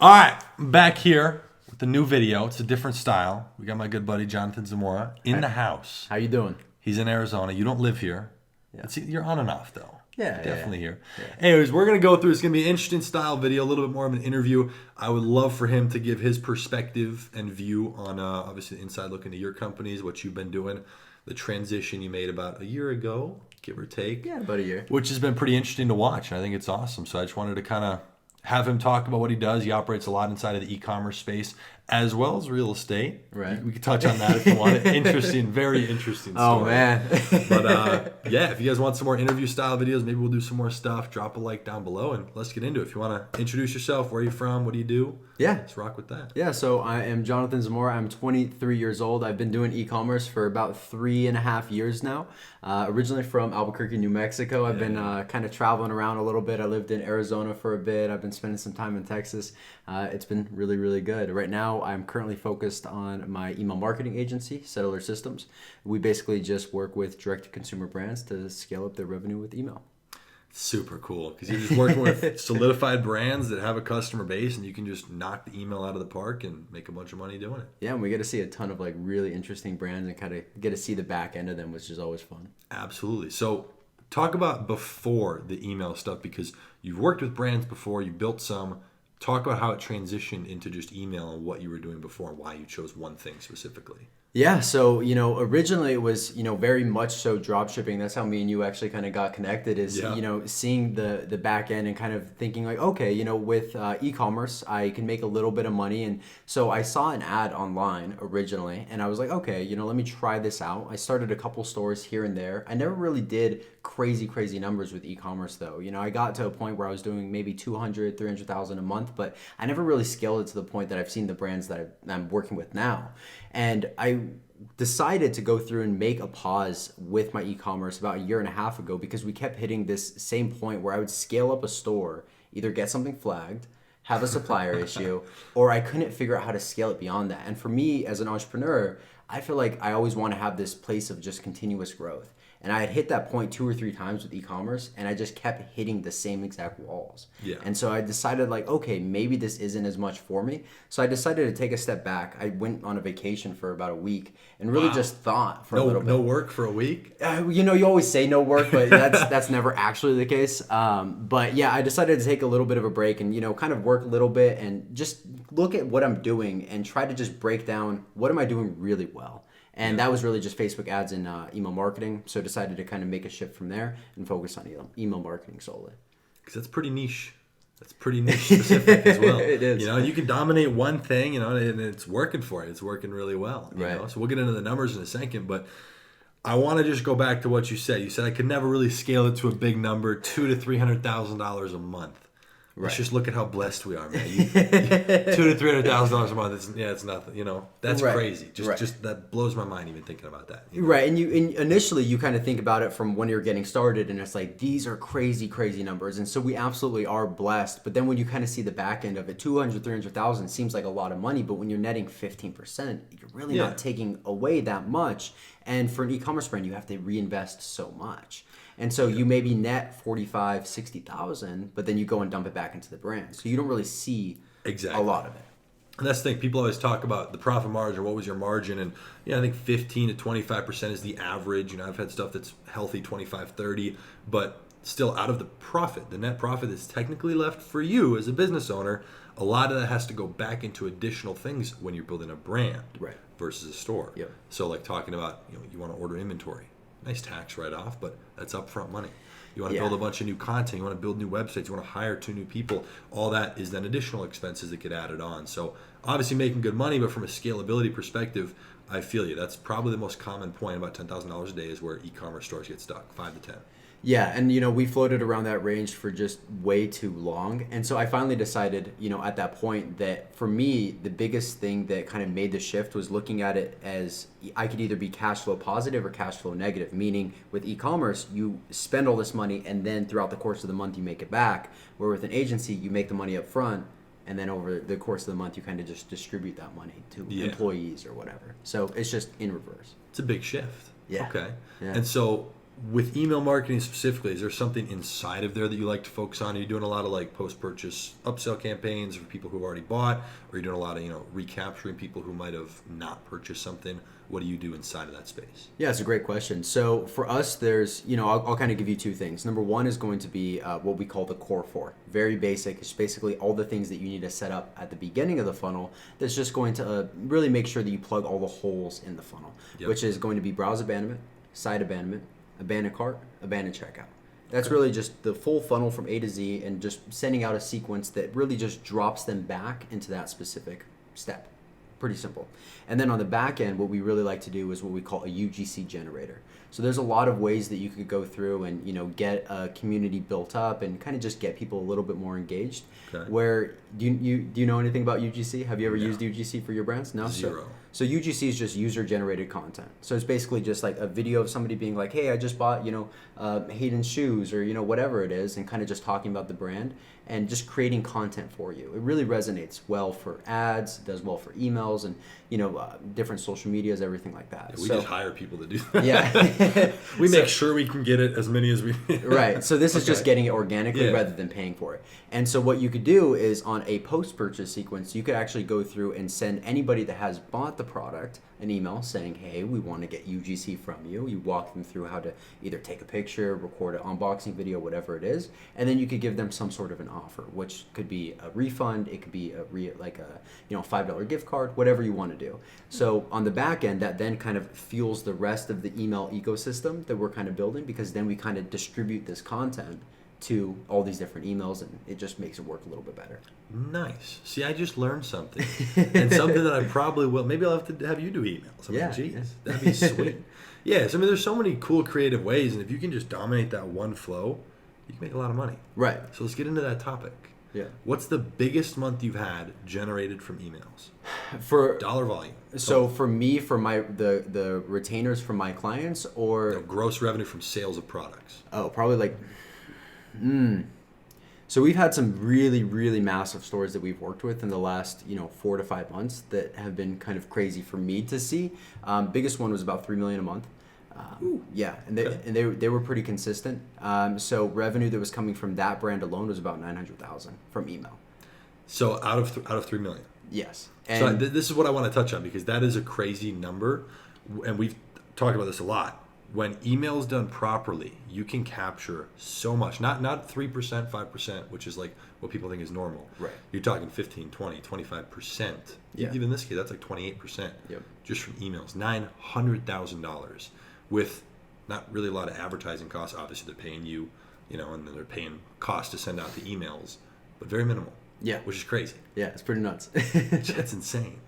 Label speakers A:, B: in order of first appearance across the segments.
A: All right, I'm back here with the new video. It's a different style. We got my good buddy Jonathan Zamora in the house.
B: How you doing?
A: He's in Arizona. You don't live here.
B: Yeah.
A: You're on and off though.
B: Yeah,
A: You're definitely
B: yeah.
A: here.
B: Yeah.
A: Anyways, we're gonna go through. It's gonna be an interesting style video, a little bit more of an interview. I would love for him to give his perspective and view on obviously the inside look into your companies, what you've been doing, the transition you made about a year ago, give or take.
B: Yeah, about a year.
A: Which has been pretty interesting to watch. And I think it's awesome. So I just wanted to kind of have him talk about what he does. He operates a lot inside of the e-commerce space as well as real estate.
B: Right.
A: We could touch on that if you want. Interesting, very interesting story.
B: Oh, man.
A: But yeah, if you guys want some more interview style videos, maybe we'll do some more stuff. Drop a like down below and let's get into it. If you want to introduce yourself, where are you from, what do you do?
B: Yeah.
A: Let's rock with that.
B: Yeah, so I am Jonathan Zamora. I'm 23 years old. I've been doing e-commerce for about 3.5 years now. Originally from Albuquerque, New Mexico. I've been kind of traveling around a little bit. I lived in Arizona for a bit. I've been spending some time in Texas. It's been really, really good. Right now, I'm currently focused on my email marketing agency, Settler Systems. We basically just work with direct-to-consumer brands to scale up their revenue with email.
A: Super cool because you're just working with solidified brands that have a customer base and you can just knock the email out of the park and make a bunch of money doing it.
B: Yeah, and we get to see a ton of like really interesting brands and kind of get to see the back end of them, which is always fun.
A: Absolutely. So talk about before the email stuff because you've worked with brands before, you built some. Talk about how it transitioned into just email and what you were doing before and why you chose one thing specifically.
B: Yeah, so, originally it was, very much so drop shipping. That's how me and you actually kind of got connected is, seeing the back end and kind of thinking like, okay, with e-commerce, I can make a little bit of money. And so I saw an ad online originally and I was like, okay, let me try this out. I started a couple stores here and there. I never really did crazy numbers with e-commerce though. I got to a point where I was doing maybe 200, 300,000 a month, but I never really scaled it to the point that I've seen the brands that I'm working with now. And I decided to go through and make a pause with my e-commerce about 1.5 years ago because we kept hitting this same point where I would scale up a store, either get something flagged, have a supplier issue, or I couldn't figure out how to scale it beyond that. And for me as an entrepreneur, I feel like I always want to have this place of just continuous growth. And I had hit that point 2 or 3 times with e-commerce and I just kept hitting the same exact walls.
A: Yeah.
B: And so I decided like, okay, maybe this isn't as much for me. So I decided to take a step back. I went on a vacation for about a week and really just thought for a little bit.
A: No work for a week?
B: You always say no work, but that's never actually the case. But yeah, I decided to take a little bit of a break and, kind of work a little bit and just look at what I'm doing and try to just break down what am I doing really well. And that was really just Facebook ads and email marketing. So I decided to kind of make a shift from there and focus on email marketing solely.
A: Because that's pretty niche. That's pretty niche specific as well.
B: It is.
A: You can dominate one thing, and it's working for you. It's working really well.
B: Right.
A: So we'll get into the numbers in a second, but I want to just go back to what you said. You said I could never really scale it to a big number, $200,000 to $300,000 a month. Let's just look at how blessed we are, man. $200,000 to $300,000 a month. It's nothing. That's crazy. Just that blows my mind even thinking about that.
B: Right, and initially you kind of think about it from when you're getting started, and it's like these are crazy numbers, and so we absolutely are blessed. But then when you kind of see the back end of it, 200, 300,000 seems like a lot of money, but when you're netting 15%, you're really not taking away that much. And for an e-commerce brand, you have to reinvest so much. And so you maybe net 45, 60,000, but then you go and dump it back into the brand. So you don't really see a lot of it.
A: And that's the thing. People always talk about the profit margin. What was your margin? And I think 15 to 25% is the average. I've had stuff that's healthy, 25, 30, but still out of the profit, the net profit that's technically left for you as a business owner, a lot of that has to go back into additional things when you're building a brand versus a store.
B: Yep.
A: So like talking about, you want to order inventory. Nice tax write-off, but that's upfront money. You want to build a bunch of new content. You want to build new websites. You want to hire 2 new people. All that is then additional expenses that get added on. So obviously making good money, but from a scalability perspective, I feel you. That's probably the most common point about $10,000 a day is where e-commerce stores get stuck, 5 to 10.
B: Yeah, and we floated around that range for just way too long. And so I finally decided, at that point that for me, the biggest thing that kind of made the shift was looking at it as I could either be cash flow positive or cash flow negative, meaning with e-commerce, you spend all this money and then throughout the course of the month you make it back, where with an agency, you make the money up front and then over the course of the month you kind of just distribute that money to employees or whatever. So it's just in reverse.
A: It's a big shift.
B: Yeah.
A: Okay.
B: Yeah.
A: And so with email marketing specifically, is there something inside of there that you like to focus on? Are you doing a lot of like post-purchase upsell campaigns for people who've already bought, or are you doing a lot of, recapturing people who might have not purchased something? What do you do inside of that space?
B: Yeah, it's a great question. So for us, there's, I'll kind of give you two things. Number one is going to be what we call the core four. Very basic. It's basically all the things that you need to set up at the beginning of the funnel that's just going to really make sure that you plug all the holes in the funnel, which is going to be browse abandonment, site abandonment, abandoned cart, abandoned checkout. That's really just the full funnel from A to Z, and just sending out a sequence that really just drops them back into that specific step. Pretty simple. And then on the back end, what we really like to do is what we call a UGC generator. So there's a lot of ways that you could go through and get a community built up and kind of just get people a little bit more engaged.
A: Okay.
B: Where do you know anything about UGC? Have you ever used UGC for your brands? No.
A: Zero.
B: So UGC is just user generated content. So it's basically just like a video of somebody being like, hey, I just bought Hayden's shoes, or whatever it is, and kind of just talking about the brand and just creating content for you. It really resonates well for ads, does well for emails, and different social medias, everything like that.
A: Yeah, we just hire people to do that.
B: Yeah.
A: We make sure we can get it as many as we
B: Right. So this is just getting it organically rather than paying for it. And so what you could do is on a post-purchase sequence, you could actually go through and send anybody that has bought the product an email saying, hey, we want to get UGC from you. You walk them through how to either take a picture, record an unboxing video, whatever it is, and then you could give them some sort of an offer, which could be a refund, it could be a $5 gift card, whatever you want to do. So on the back end, that then kind of fuels the rest of the email ecosystem that we're kind of building, because then we kind of distribute this content to all these different emails, and it just makes it work a little bit better.
A: Nice. See, I just learned something. And something that I probably will. Maybe I'll have to have you do emails. Geez, that'd be sweet. Yes, there's so many cool creative ways, and if you can just dominate that one flow, you can make a lot of money.
B: Right.
A: So let's get into that topic.
B: Yeah.
A: What's the biggest month you've had generated from emails?
B: For
A: dollar volume.
B: So for me, for the retainers from my clients, or
A: gross revenue from sales of products.
B: Oh, probably like So we've had some really, really massive stores that we've worked with in the last, 4 to 5 months that have been kind of crazy for me to see. Biggest one was about $3 million a month. And they were pretty consistent. So revenue that was coming from that brand alone was about $900,000 from email.
A: So out of 3 million.
B: Yes.
A: And so this is what I want to touch on, because that is a crazy number, and we've talked about this a lot. When email is done properly, you can capture so much. Not 3%, 5%, which is like what people think is normal.
B: Right.
A: You're talking 15, 20, 25%.
B: Yeah.
A: Even in this case, that's like 28%.
B: Yep.
A: Just from emails. $900,000 with not really a lot of advertising costs. Obviously, they're paying you, and then they're paying costs to send out the emails, but very minimal.
B: Yeah.
A: Which is crazy.
B: Yeah, it's pretty nuts.
A: That's insane.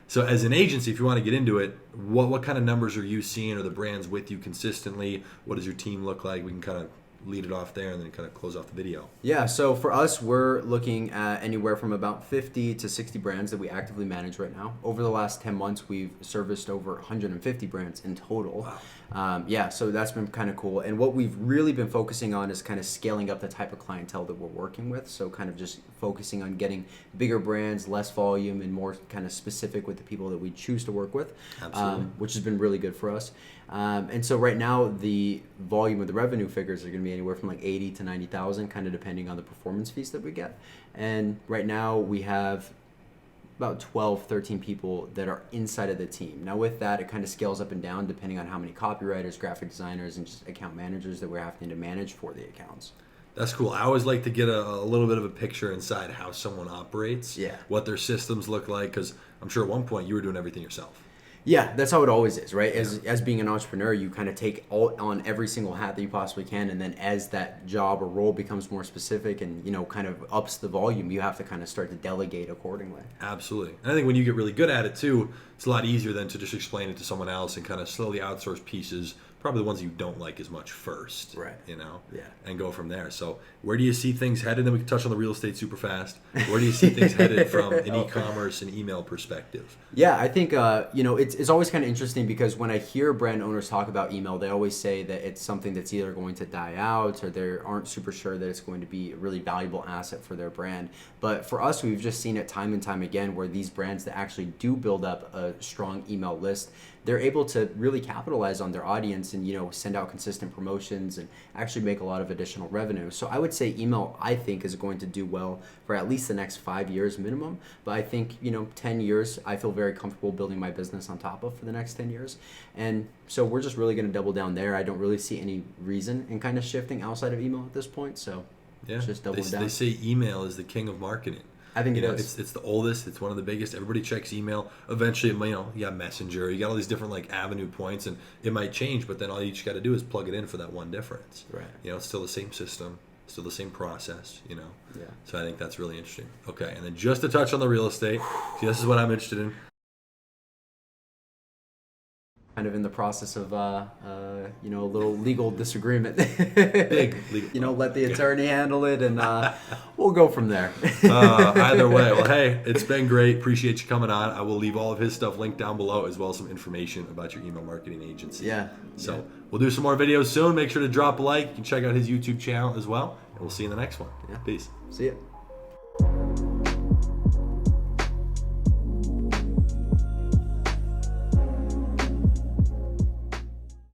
A: So as an agency, if you want to get into it, what kind of numbers are you seeing? Are the brands with you consistently? What does your team look like? We can kind of lead it off there and then kind of close off the video.
B: Yeah, so for us, we're looking at anywhere from about 50 to 60 brands that we actively manage right now. Over the last 10 months, we've serviced over 150 brands in total.
A: Wow.
B: So that's been kind of cool. And what we've really been focusing on is kind of scaling up the type of clientele that we're working with. So kind of just focusing on getting bigger brands, less volume, and more kind of specific with the people that we choose to work with.
A: Absolutely.
B: Which has been really good for us. And so right now, the volume of the revenue figures are going to be anywhere from like 80 to 90,000, kind of depending on the performance fees that we get. And right now we have about 12, 13 people that are inside of the team. Now with that, it kind of scales up and down depending on how many copywriters, graphic designers, and just account managers that we're having to manage for the accounts.
A: That's cool. I always like to get a little bit of a picture inside how someone operates, what their systems look like, because I'm sure at one point you were doing everything yourself.
B: Yeah, that's how it always is, right? As being an entrepreneur, you kind of take on every single hat that you possibly can, and then as that job or role becomes more specific and kind of ups the volume, you have to kind of start to delegate accordingly.
A: Absolutely. And I think when you get really good at it too, it's a lot easier than to just explain it to someone else and kind of slowly outsource pieces, probably the ones you don't like as much first,
B: right?
A: And go from there. So where do you see things headed? Then we can touch on the real estate super fast. Where do you see things headed from an e-commerce and email perspective?
B: Yeah, I think it's always kind of interesting, because when I hear brand owners talk about email, they always say that it's something that's either going to die out, or they aren't super sure that it's going to be a really valuable asset for their brand. But for us, we've just seen it time and time again where these brands that actually do build up a strong email list, they're able to really capitalize on their audience leads and, send out consistent promotions and actually make a lot of additional revenue. So I would say email, I think, is going to do well for at least the next 5 years minimum. But I think, 10 years, I feel very comfortable building my business on top of for the next 10 years. And so we're just really going to double down there. I don't really see any reason in kind of shifting outside of email at this point. So just double down.
A: They say email is the king of marketing.
B: I think it is.
A: It's the oldest. It's one of the biggest. Everybody checks email. Eventually, you got Messenger. You got all these different avenue points, and it might change. But then all you just got to do is plug it in for that one difference.
B: Right.
A: It's still the same system, still the same process.
B: Yeah.
A: So I think that's really interesting. Okay, and then just to touch on the real estate. See, this is what I'm interested in.
B: Kind of in the process of a little legal disagreement.
A: Big legal.
B: Let the attorney handle it, and we'll go from there.
A: Either way, well, hey, it's been great. Appreciate you coming on. I will leave all of his stuff linked down below, as well as some information about your email marketing agency.
B: Yeah.
A: So we'll do some more videos soon. Make sure to drop a like. You can check out his YouTube channel as well, and we'll see you in the next one.
B: Yeah.
A: Peace.
B: See ya.